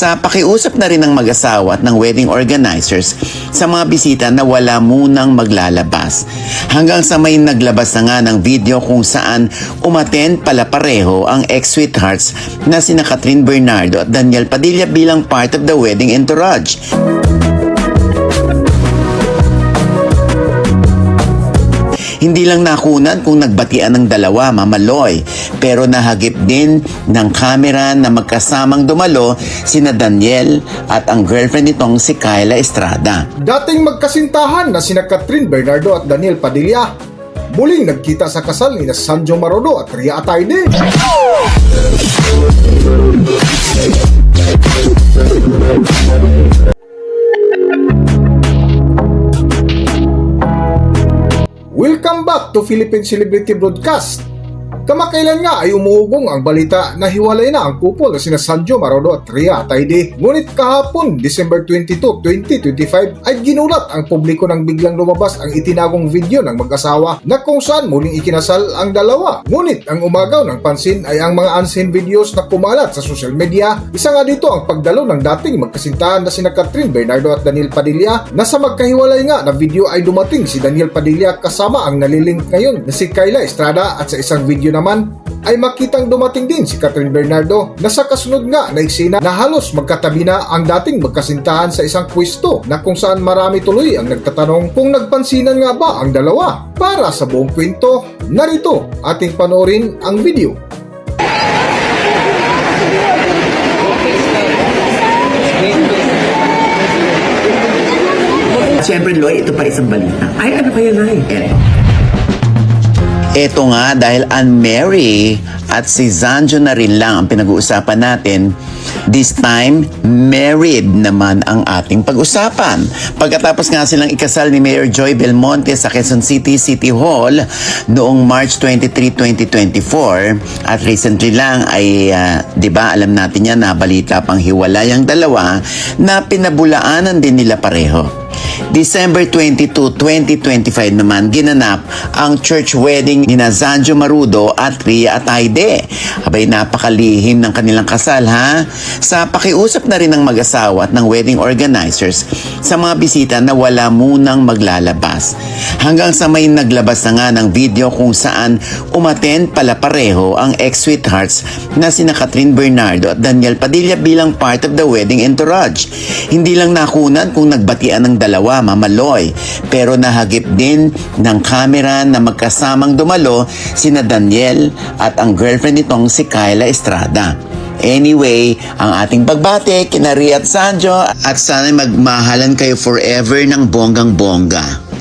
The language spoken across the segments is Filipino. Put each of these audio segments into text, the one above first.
Sa pakiusap na rin ng mag-asawa at ng wedding organizers sa mga bisita na wala munang maglalabas. Hanggang sa may naglabas na nga ng video kung saan umattend pala pareho ang ex-sweethearts na sina Catherine Bernardo at Daniel Padilla bilang part of the wedding entourage. Hindi lang nakunan kung nagbatian ng dalawa, mamaloy, pero nahagip din ng kamera na magkasamang dumalo sina Daniel at ang girlfriend nitong si Kyla Estrada. Dating magkasintahan na sina Catherine Bernardo at Daniel Padilla, muling nagkita sa kasal ni Sanjo Marodo at Ria Atayde. Welcome back to Philippine Celebrity Broadcast. Kamakailan nga ay umuugong ang balita na hiwalay na ang couple na sina Sanjo Marodo at Ria Atayde. Ngunit kahapon, December 22, 2025, ay ginulat ang publiko nang biglang lumabas ang itinagong video ng mag-asawa na kung saan muling ikinasal ang dalawa. Ngunit ang umagaw ng pansin ay ang mga unseen videos na kumalat sa social media. Isa nga dito ang pagdalo ng dating magkasintahan na sina Catherine Bernardo at Daniel Padilla na sa magkahiwalay nga na video ay dumating si Daniel Padilla kasama ang nalilink ngayon na si Kyla Estrada at sa isang video naman ay makitang dumating din si Catherine Bernardo na sa kasunod nga na eksena na halos magkatabi na ang dating magkasintahan sa isang pwesto na kung saan marami tuloy ang nagtatanong kung nagpansinan nga ba ang dalawa. Para sa buong kwento, narito ating panoorin ang video. Siyempre, Loy, ito pa isang balita. Ay, ano kaya, Loy? Eto nga dahil unmarried at si Sanjo na rin lang ang pinag-uusapan natin. This time, married naman ang ating pag-usapan. Pagkatapos nga silang ikasal ni Mayor Joy Belmonte sa Quezon City City Hall noong March 23, 2024 at recently lang ay, di ba alam natin yan na balita pang hiwalay ang dalawa na pinabulaanan din nila pareho. December 22, 2025 naman ginanap ang church wedding ni Sanjo Marudo at Ria Atayde. Abay, napakalihim ng kanilang kasal, ha? Sa pakiusap na rin ng mag-asawa at ng wedding organizers sa mga bisita na wala munang maglalabas. Hanggang sa may naglabas na nga ng video kung saan umattend pala pareho ang ex-sweethearts na sina Catherine Bernardo at Daniel Padilla bilang part of the wedding entourage. Hindi lang nakunan kung nagbatian ng dalawa, mamaloy, pero nahagip din ng kamera na magkasamang dumalo sina Daniel at ang girlfriend nitong si Kyla Estrada. Anyway, ang ating pagbate kina Ria at Sanjo at sana magmahalan kayo forever ng bonggang-bongga.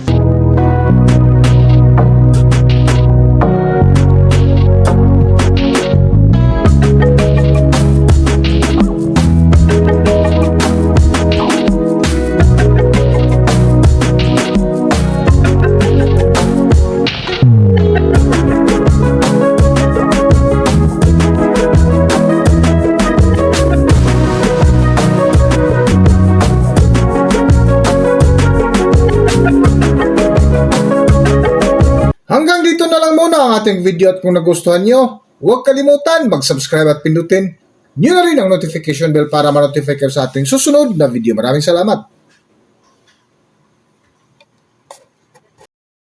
Hanggang dito na lang muna ang ating video at kung nagustuhan nyo, huwag kalimutan mag-subscribe at pindutin nyo na rin ang notification bell para ma-notify kayo sa ating susunod na video. Maraming salamat!